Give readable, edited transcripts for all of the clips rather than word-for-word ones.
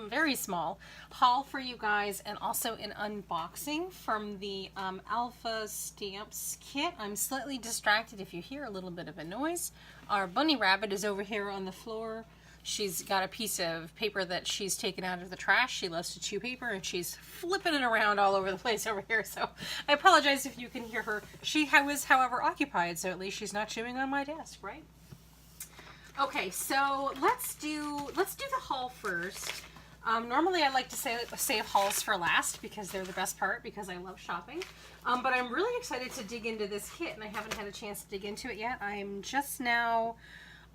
very small haul for you guys, and also an unboxing from the Alpha Stamps kit. I'm slightly distracted if you hear a little bit of a noise. Our bunny rabbit is over here on the floor. She's got a piece of paper that she's taken out of the trash. She loves to chew paper, and she's flipping it around all over the place over here. So I apologize if you can hear her. She was, however, occupied, so at least she's not chewing on my desk, right? Okay, so let's do the haul first. Normally I like to save hauls for last because they're the best part, because I love shopping. But I'm really excited to dig into this kit, and I haven't had a chance to dig into it yet. I'm just now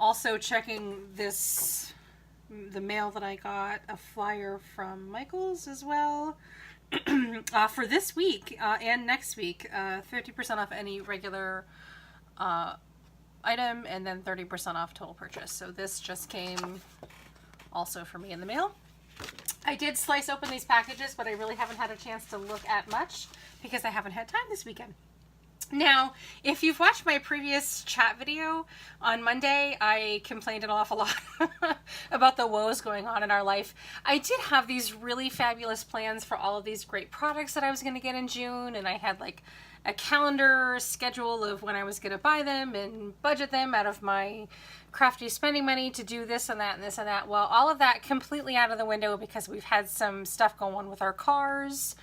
also checking the mail that I got, a flyer from Michael's as well, for this week and next week, 50% off any regular item, and then 30% off total purchase. So this just came also for me in the mail. I did slice open these packages, but I really haven't had a chance to look at much because I haven't had time this weekend. Now, if you've watched my previous chat video on Monday, I complained an awful lot about the woes going on in our life. I did have these really fabulous plans for all of these great products that I was going to get in June, and I had like a calendar schedule of when I was going to buy them and budget them out of my crafty spending money to do this and that and this and that. Well, all of that completely out of the window because we've had some stuff going on with our cars.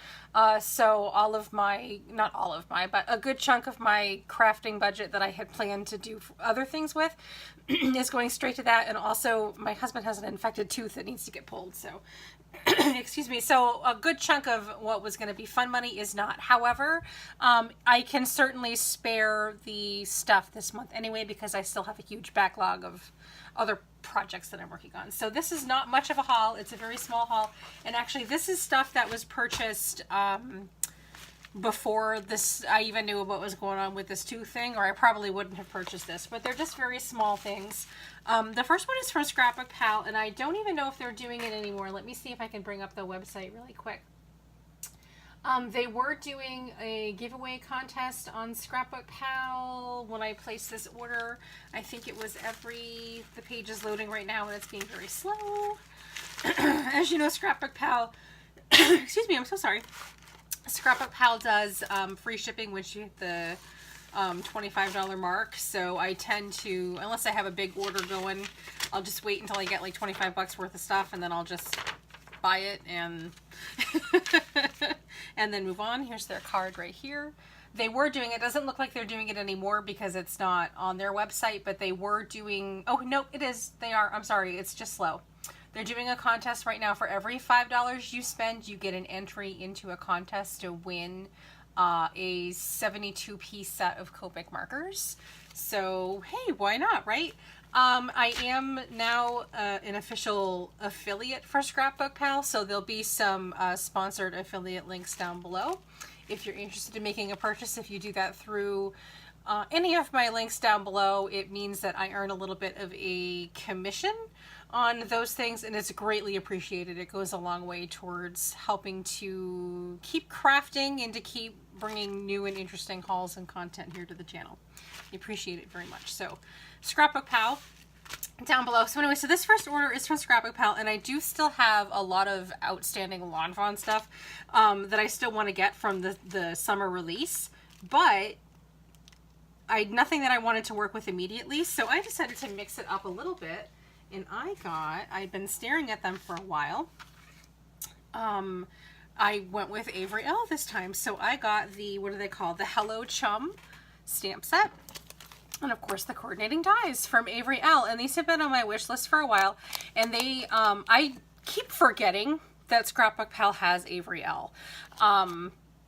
So all of my, not all of my, but a good chunk of my crafting budget that I had planned to do other things with is going straight to that. And also my husband has an infected tooth that needs to get pulled. So excuse me. So a good chunk of what was going to be fun money is not. However, I can certainly spare the stuff this month anyway, because I still have a huge backlog of other projects that I'm working on. So this is not much of a haul. It's a very small haul. And actually this is stuff that was purchased before this, I even knew what was going on with this tooth thing, or I probably wouldn't have purchased this, but they're just very small things. The first one is from Scrapbookpal, and I don't even know if they're doing it anymore. Let me see if I can bring up the website really quick. They were doing a giveaway contest on Scrapbookpal when I placed this order. I think it was the page is loading right now and it's being very slow. As you know, Scrapbookpal, excuse me, I'm so sorry. Scrapbookpal does free shipping once you hit the $25 mark. So I tend to, unless I have a big order going, I'll just wait until I get like 25 bucks worth of stuff, and then I'll just buy it and and then move on. Here's their card right here. They were doing it. Doesn't look like they're doing it anymore because it's not on their website, but they were doing, oh no, it is. They are. I'm sorry. It's just slow. They're doing a contest right now. For every $5 you spend, you get an entry into a contest to win a 72-piece set of Copic markers. So, hey, why not, right? I am now an official affiliate for Scrapbookpal, so there'll be some sponsored affiliate links down below. If you're interested in making a purchase, if you do that through any of my links down below, it means that I earn a little bit of a commission on those things, and it's greatly appreciated. It goes a long way towards helping to keep crafting and to keep bringing new and interesting hauls and content here to the channel. I appreciate it very much. So Scrapbookpal down below. So anyway, so this first order is from Scrapbookpal, and I do still have a lot of outstanding Lawn Fawn stuff that I still want to get from the summer release, but nothing that I wanted to work with immediately, so I decided to mix it up a little bit. And I'd been staring at them for a while. I went with Avery Elle this time. So I got the, what are they called? The Hello Chum stamp set. And of course the coordinating dies from Avery Elle. And these have been on my wish list for a while. And they, I keep forgetting that Scrapbookpal has Avery Elle.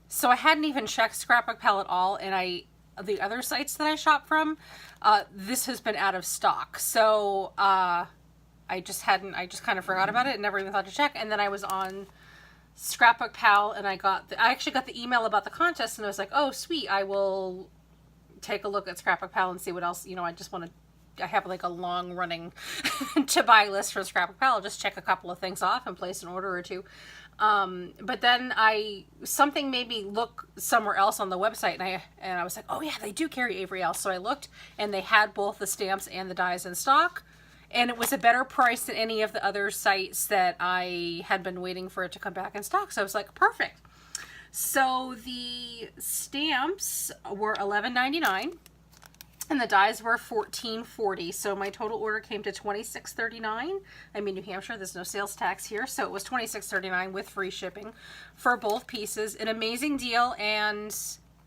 So I hadn't even checked Scrapbookpal at all. And the other sites that I shop from, this has been out of stock. So I just kind of forgot about it and never even thought to check. And then I was on Scrapbookpal and I actually got the email about the contest, and I was like, oh sweet, I will take a look at Scrapbookpal and see what else, I have like a long running to buy list for Scrapbookpal. I'll just check a couple of things off and place an order or two. But then something made me look somewhere else on the website, and I was like, oh yeah, they do carry Avery Elle. So I looked, and they had both the stamps and the dies in stock, And it was a better price than any of the other sites that I had been waiting for it to come back in stock. So I was like, perfect. So the stamps were $11.99 and the dies were $14.40. So my total order came to $26.39. I'm in New Hampshire, there's no sales tax here. So it was $26.39 with free shipping for both pieces. An amazing deal, and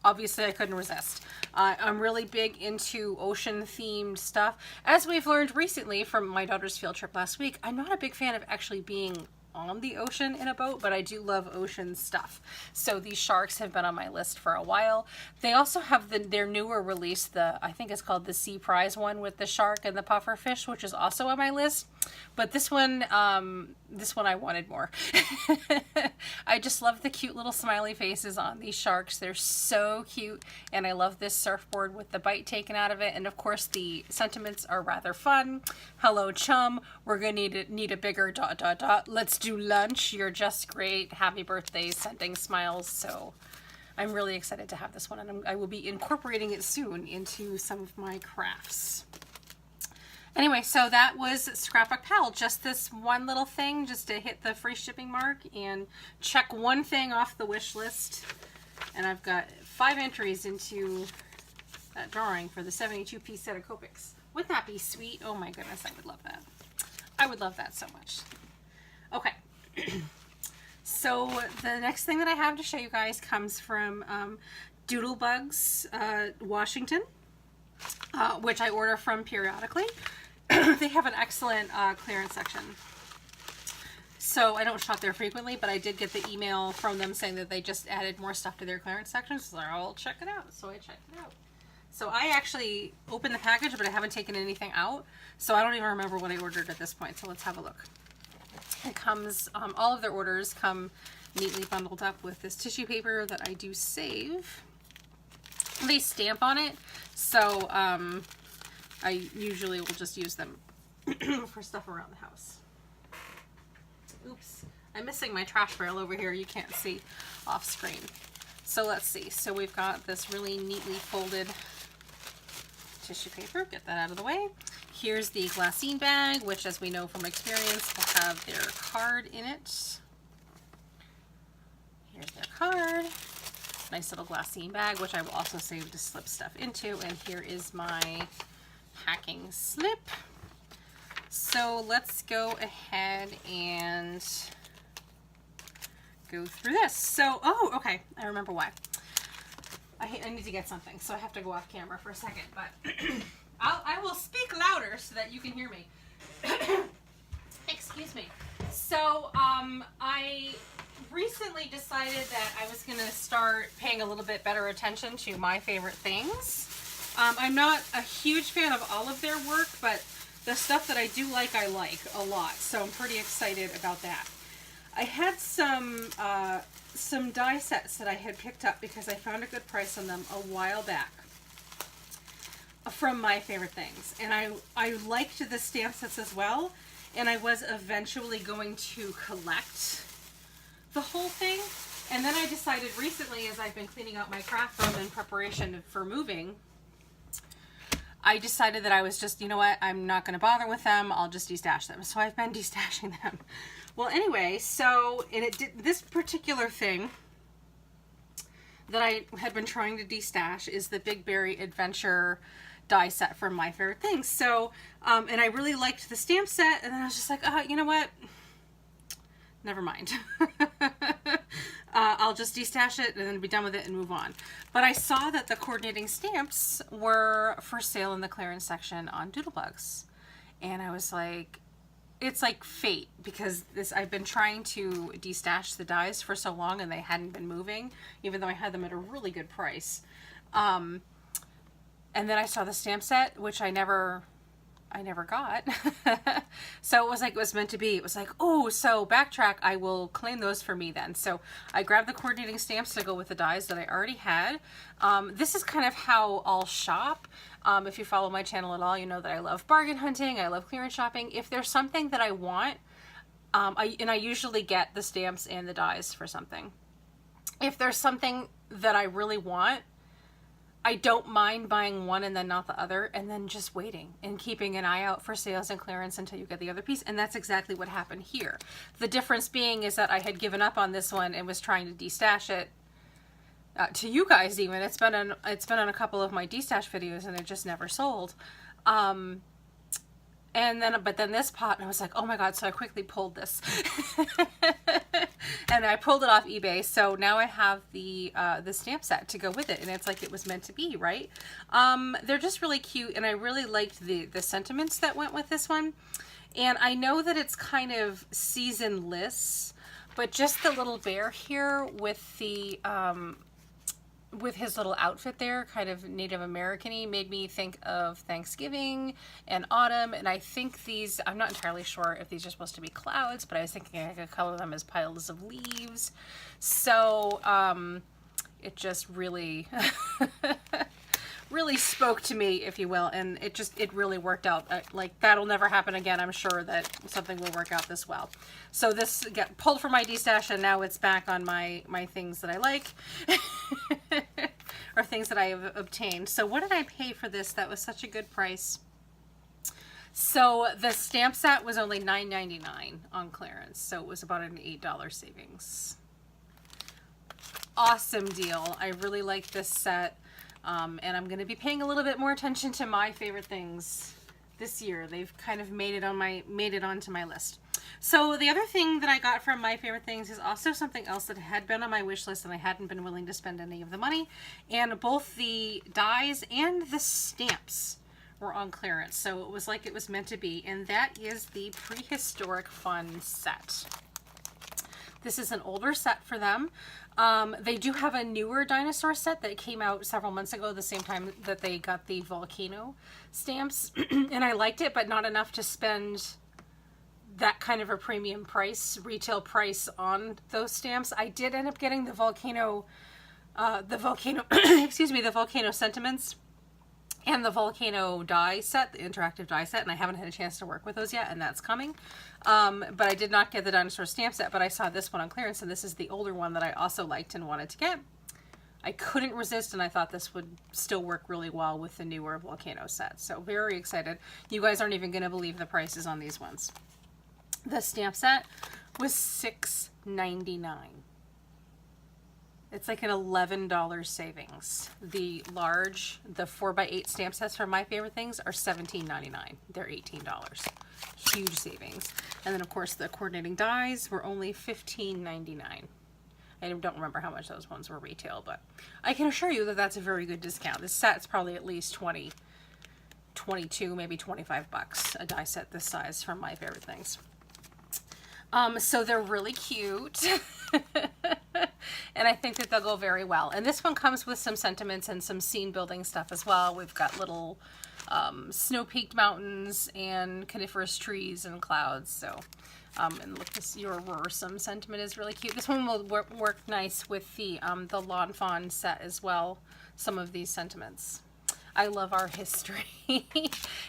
obviously I couldn't resist. I'm really big into ocean themed stuff. As we've learned recently from my daughter's field trip last week, I'm not a big fan of actually being on the ocean in a boat, but I do love ocean stuff. So these sharks have been on my list for a while. They also have their newer release, I think it's called the Sea Prize one with the shark and the puffer fish, which is also on my list. But this one I wanted more. I just love the cute little smiley faces on these sharks. They're so cute, and I love this surfboard with the bite taken out of it. And of course, the sentiments are rather fun. Hello, chum. We're gonna need a bigger ... Let's do lunch. You're just great. Happy birthday. Sending smiles. So I'm really excited to have this one, and I will be incorporating it soon into some of my crafts. Anyway, so that was Scrapbookpal. Just this one little thing, just to hit the free shipping mark and check one thing off the wish list. And I've got 5 entries into that drawing for the 72-piece set of Copics. Wouldn't that be sweet? Oh my goodness, I would love that. I would love that so much. Okay. So the next thing that I have to show you guys comes from Doodlebugs, Washington, which I order from periodically. They have an excellent clearance section. So I don't shop there frequently, but I did get the email from them saying that they just added more stuff to their clearance section. So I'll check it out. So I checked it out. So I actually opened the package, but I haven't taken anything out. So I don't even remember what I ordered at this point. So let's have a look. It comes, all of their orders come neatly bundled up with this tissue paper that I do save. They stamp on it. So I usually will just use them for stuff around the house. Oops, I'm missing my trash barrel over here. You can't see off screen. So let's see. So we've got this really neatly folded tissue paper. Get that out of the way. Here's the glassine bag, which, as we know from experience, will have their card in it. Here's their card. Nice little glassine bag, which I will also save to slip stuff into. And here is my packing slip. So let's go ahead and go through this. So, oh, okay, I remember why. I need to get something, so I have to go off camera for a second, but I will speak louder so that you can hear me. Excuse me. So, I recently decided that I was going to start paying a little bit better attention to my favorite things. I'm not a huge fan of all of their work, but the stuff that I do like, I like a lot. So I'm pretty excited about that. I had some die sets that I had picked up because I found a good price on them a while back from My Favorite Things. And I liked the stamp sets as well. And I was eventually going to collect the whole thing. And then I decided recently, as I've been cleaning out my craft room in preparation for moving, I decided that I was just, you know what, I'm not going to bother with them. I'll just destash them. So I've been destashing them. Well, anyway, so this particular thing that I had been trying to destash is the Big Berry Adventure die set from My Favorite Things. So, and I really liked the stamp set, and then I was just like, you know what? Never mind. I'll just destash it and then be done with it and move on. But I saw that the coordinating stamps were for sale in the clearance section on Doodlebugs. And I was like, it's like fate, because I've been trying to destash the dies for so long and they hadn't been moving, even though I had them at a really good price. And then I saw the stamp set, which I never got. So it was like it was meant to be. It was like, oh, so backtrack, I will claim those for me then. So I grabbed the coordinating stamps to go with the dies that I already had. This is kind of how I'll shop. If you follow my channel at all, you know that I love bargain hunting. I love clearance shopping. If there's something that I want, I usually get the stamps and the dies for something. If there's something that I really want, I don't mind buying one and then not the other, and then just waiting and keeping an eye out for sales and clearance until you get the other piece. And that's exactly what happened here. The difference being is that I had given up on this one and was trying to destash it to you guys. Even it's been on a couple of my destash videos, and it just never sold. But then this pot, and I was like, oh my God. So I quickly pulled this and I pulled it off eBay. So now I have the stamp set to go with it. And it's like it was meant to be, right? They're just really cute. And I really liked the sentiments that went with this one. And I know that it's kind of seasonless, but just the little bear here with the, with his little outfit there, kind of Native American-y, made me think of Thanksgiving and autumn. And I think these, I'm not entirely sure if these are supposed to be clouds, but I was thinking I could color them as piles of leaves. So it just really really spoke to me, if you will, and it really worked out. Like, that'll never happen again. I'm sure that something will work out this well. So this got pulled from my destash, and now it's back on my things that I like or things that I have obtained. So what did I pay for this? That was such a good price. So the stamp set was only $9.99 on clearance, so it was about an $8 savings. Awesome deal. I really like this set. And I'm going to be paying a little bit more attention to my favorite things this year. They've kind of made it onto my list. So the other thing that I got from my favorite things is also something else that had been on my wish list and I hadn't been willing to spend any of the money. And both the dies and the stamps were on clearance. So it was like it was meant to be. And that is the Prehistoric Fun set. This is an older set for them. They do have a newer dinosaur set that came out several months ago, the same time that they got the volcano stamps. And I liked it, but not enough to spend that kind of a premium price, retail price on those stamps. I did end up getting the volcano, excuse me, the volcano sentiments and the volcano die set, the interactive die set, and I haven't had a chance to work with those yet, and that's coming. But I did not get the dinosaur stamp set, but I saw this one on clearance, and this is the older one that I also liked and wanted to get. I couldn't resist, and I thought this would still work really well with the newer volcano set. So very excited. You guys aren't even going to believe the prices on these ones. The stamp set was $6.99. It's like an $11 savings. The large, the 4x8 stamp sets for my favorite things are $17.99. They're $18. Huge savings. And then of course the coordinating dies were only $15.99. I don't remember how much those ones were retail, but I can assure you that that's a very good discount. This set's probably at least 20, 22, maybe 25 bucks a die set this size from my favorite things. So they're really cute. And I think that they'll go very well. And this one comes with some sentiments and some scene building stuff as well. We've got little snow-peaked mountains and coniferous trees and clouds. So, and look, your Roarsome sentiment is really cute. This one will work nice with the Lawn Fawn set as well. Some of these sentiments. I love our history.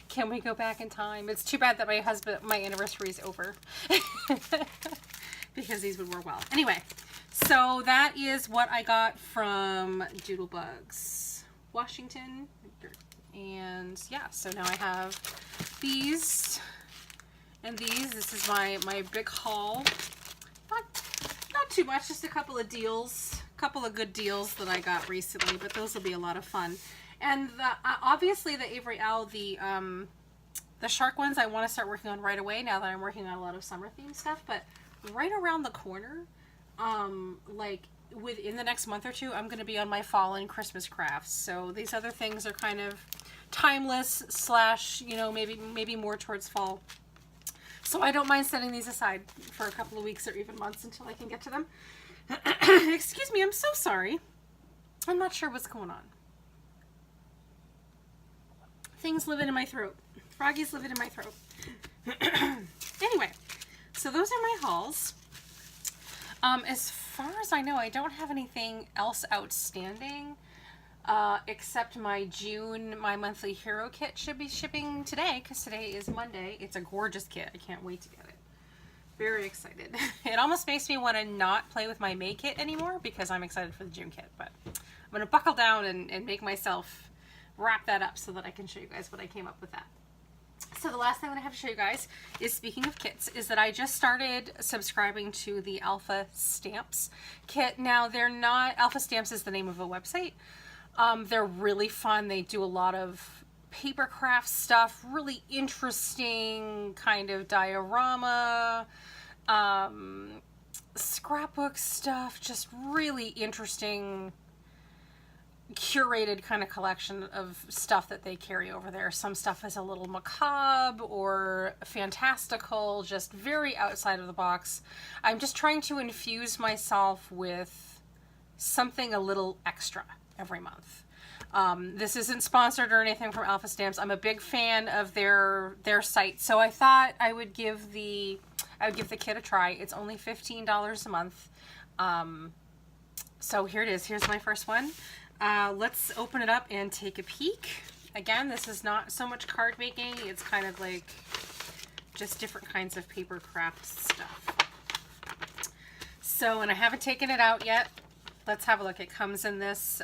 Can we go back in time? It's too bad that my anniversary is over. Because these would work well. Anyway, so that is what I got from Doodlebugs, Washington. And yeah, so now I have these and these. This is my big haul. Not too much, just a couple of deals, a couple of good deals that I got recently, but those will be a lot of fun. And obviously the Avery Elle, the shark ones I want to start working on right away now that I'm working on a lot of summer themed stuff, but right around the corner, like within the next month or two, I'm going to be on my fall and Christmas crafts. So these other things are kind of timeless slash, you know, maybe more towards fall. So I don't mind setting these aside for a couple of weeks or even months until I can get to them. Excuse me, I'm so sorry. I'm not sure what's going on. Things living in my throat. Froggies living in my throat. Anyway, so those are my hauls. As far as I know, I don't have anything else outstanding except my My Monthly Hero Kit should be shipping today because today is Monday. It's a gorgeous kit. I can't wait to get it. Very excited. It almost makes me want to not play with my May kit anymore because I'm excited for the June kit, but I'm going to buckle down and make myself wrap that up so that I can show you guys what I came up with that. So the last thing that I have to show you guys is, speaking of kits, is that I just started subscribing to the Alpha Stamps kit. Now, they're not, Alpha Stamps is the name of a website. They're really fun. They do a lot of paper craft stuff, really interesting kind of diorama, scrapbook stuff, just really interesting curated kind of collection of stuff that they carry over there. Some stuff is a little macabre or fantastical, just very outside of the box. I'm just trying to infuse myself with something a little extra every month. This isn't sponsored or anything from Alpha Stamps. I'm a big fan of their site, so I thought I would give the kit a try. It's only $15 a month. So here it is. Here's my first one. Let's open it up and take a peek. Again, this is not so much card making. It's kind of like just different kinds of paper craft stuff. So, and I haven't taken it out yet. Let's have a look. It comes in this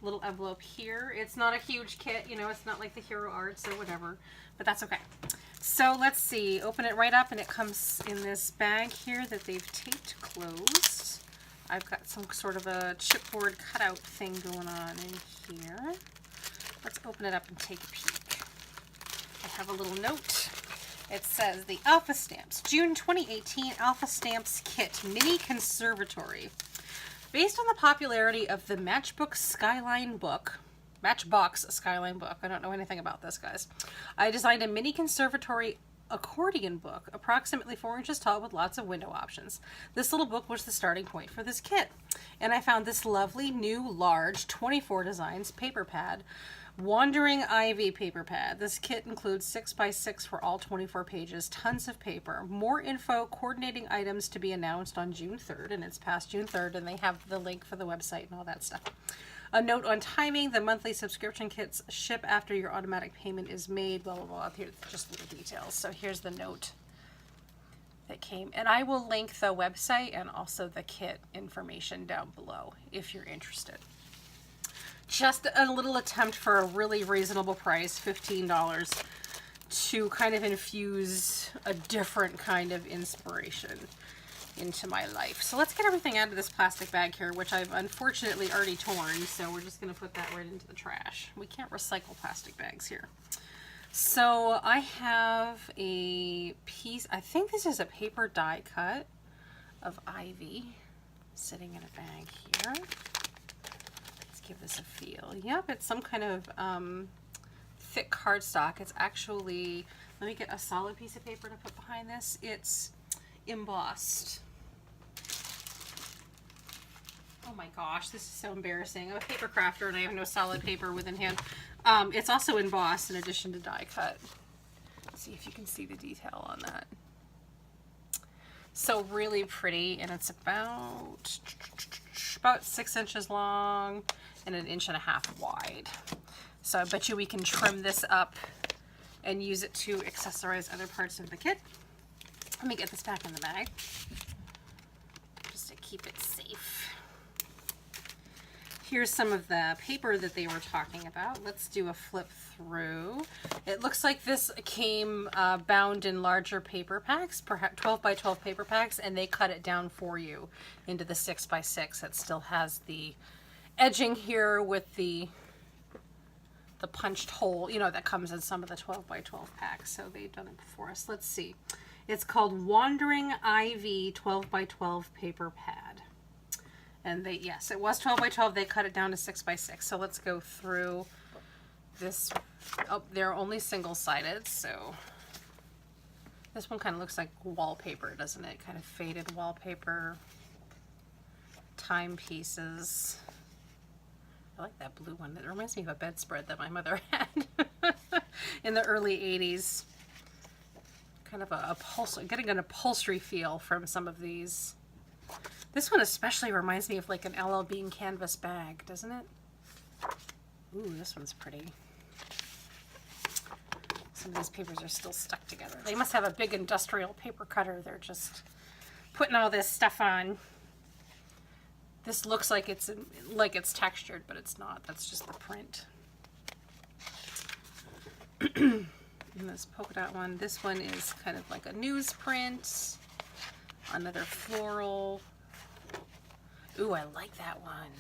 little envelope here. It's not a huge kit, you know, it's not like the Hero Arts or whatever, but that's okay. So let's see, open it right up, and it comes in this bag here that they've taped closed. I've got some sort of a chipboard cutout thing going on in here. Let's open it up and take a peek. I have a little note. It says the Alpha Stamps, June 2018 Alpha Stamps Kit Mini Conservatory. Based on the popularity of the Matchbox Skyline book, I don't know anything about this, guys. I designed a mini conservatory accordion book, approximately 4 inches tall with lots of window options. This little book was the starting point for this kit. And I found this lovely new large 24 designs paper pad, Wandering Ivy paper pad. This kit includes 6x6 for all 24 pages, tons of paper, more info, coordinating items to be announced on June 3rd, and it's past June 3rd, and they have the link for the website and all that stuff. A note on timing, the monthly subscription kits ship after your automatic payment is made, blah, blah, blah. Here's just little details. So here's the note that came, and I will link the website and also the kit information down below if you're interested. Just a little attempt for a really reasonable price, $15, to kind of infuse a different kind of inspiration into my life. So let's get everything out of this plastic bag here, which I've unfortunately already torn, so we're just going to put that right into the trash. We can't recycle plastic bags here. So I have a piece, I think this is a paper die cut of Ivy sitting in a bag here. Give this a feel. Yep, it's some kind of thick cardstock. It's actually, let me get a solid piece of paper to put behind this. It's embossed. Oh my gosh, this is so embarrassing. I'm a paper crafter and I have no solid paper within hand. It's also embossed in addition to die cut. Let's see if you can see the detail on that. So really pretty, and it's about 6 inches long and 1.5 inches wide. So I bet you we can trim this up and use it to accessorize other parts of the kit. Let me get this back in the bag just to keep it safe. Here's some of the paper that they were talking about. Let's do a flip through. It looks like this came bound in larger paper packs, perhaps 12 by 12 paper packs, and they cut it down for you into the 6 by 6. It still has the edging here with the punched hole, you know, that comes in some of the 12 by 12 packs. So they've done it for us. Let's see. It's called Wandering Ivy 12 by 12 paper pad. And they, yes, it was 12 by 12. They cut it down to 6 by 6. So let's go through this. Oh, they're only single-sided, so this one kind of looks like wallpaper, doesn't it? Kind of faded wallpaper, timepieces. I like that blue one. It reminds me of a bedspread that my mother had in the early 80s. Kind of a getting an upholstery feel from some of these. This one especially reminds me of like an LL Bean canvas bag, doesn't it? Ooh, this one's pretty. Some of these papers are still stuck together. They must have a big industrial paper cutter. They're just putting all this stuff on. This looks like it's textured, but it's not. That's just the print. And this polka dot one. This one is kind of like a newsprint. Another floral. Ooh, I like that one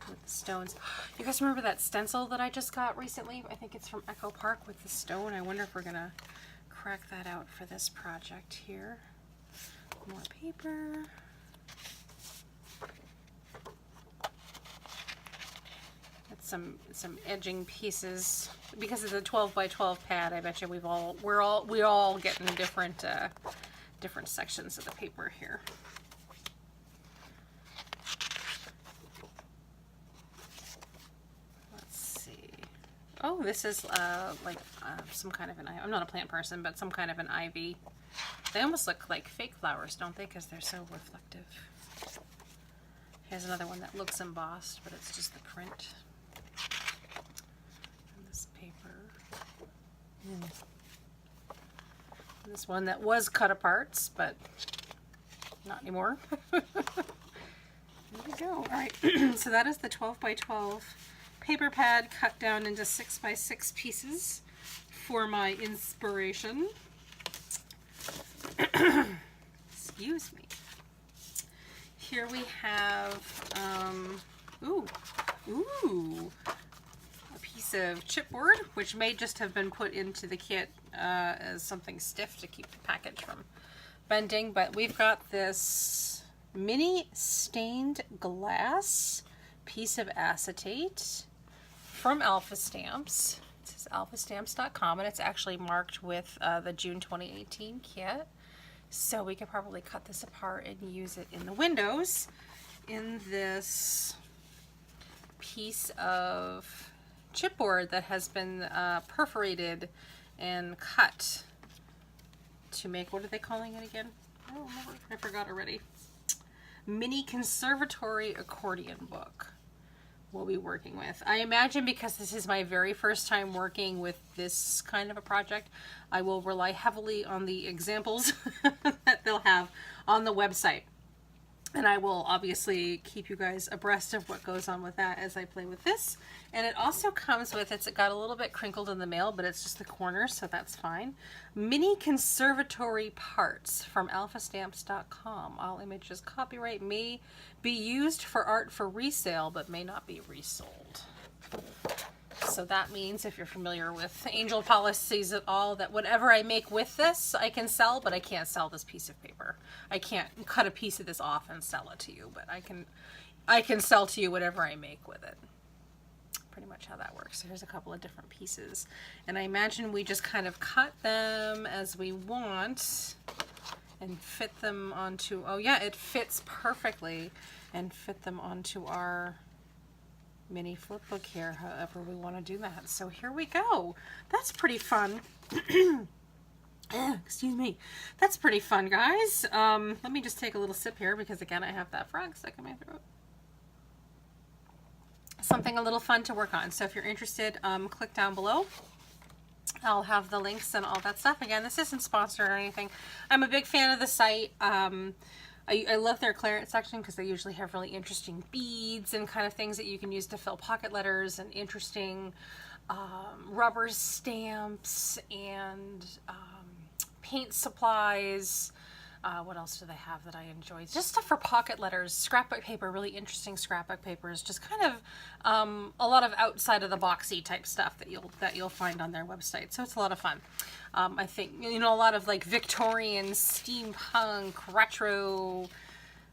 with the stones. You guys remember that stencil that I just got recently? I think it's from Echo Park with the stone. I wonder if we're gonna crack that out for this project here. More paper. Some edging pieces because of the 12 by 12 pad. I bet you we're all getting different sections of the paper here. Let's see. Oh, this is like some kind of an ivy. I'm not a plant person, but some kind of an ivy. They almost look like fake flowers, don't they? Because they're so reflective. Here's another one that looks embossed, but it's just the print. This one that was cut apart, but not anymore. There we go. All right, so that is the 12 by 12 paper pad cut down into 6 by 6 pieces for my inspiration. Excuse me. Here we have, ooh, of chipboard, which may just have been put into the kit as something stiff to keep the package from bending, but we've got this mini stained glass piece of acetate from Alpha Stamps. It says alphastamps.com, and it's actually marked with the June 2018 kit, so we could probably cut this apart and use it in the windows in this piece of chipboard that has been perforated and cut to make, what are they calling it again? I don't remember. I forgot already. Mini Conservatory Accordion Book we'll be working with. I imagine because this is my very first time working with this kind of a project, I will rely heavily on the examples that they'll have on the website. And I will obviously keep you guys abreast of what goes on with that as I play with this. And it also comes with, it got a little bit crinkled in the mail, but it's just the corners, so that's fine. Mini Conservatory Parts from alphastamps.com. All images copyright may be used for art for resale, but may not be resold. So that means, if you're familiar with angel policies at all, that whatever I make with this, I can sell, but I can't sell this piece of paper. I can't cut a piece of this off and sell it to you, but I can sell to you whatever I make with it. Pretty much how that works. So here's a couple of different pieces. And I imagine we just kind of cut them as we want and fit them onto, oh yeah, it fits perfectly, and fit them onto our mini flip book here, however we want to do that. So here we go. That's pretty fun. Excuse me. That's pretty fun, guys. Let me just take a little sip here because, again, I have that frog stuck in my throat. Something a little fun to work on. So if you're interested, click down below. I'll have the links and all that stuff. Again, this isn't sponsored or anything. I'm a big fan of the site. I love their clearance section because they usually have really interesting beads and kind of things that you can use to fill pocket letters, and interesting rubber stamps and paint supplies. What else do they have that I enjoy? Just stuff for pocket letters, scrapbook paper, really interesting scrapbook papers, just kind of a lot of outside of the boxy type stuff that you'll find on their website. So it's a lot of fun. I think, you know, a lot of like Victorian, steampunk, retro,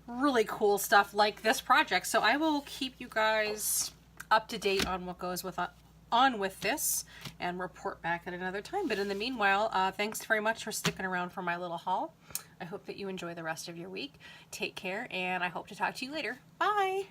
really cool stuff like this project. So I will keep you guys up to date on what goes on with this and report back at another time. But in the meanwhile, thanks very much for sticking around for my little haul. I hope that you enjoy the rest of your week. Take care, and I hope to talk to you later. Bye!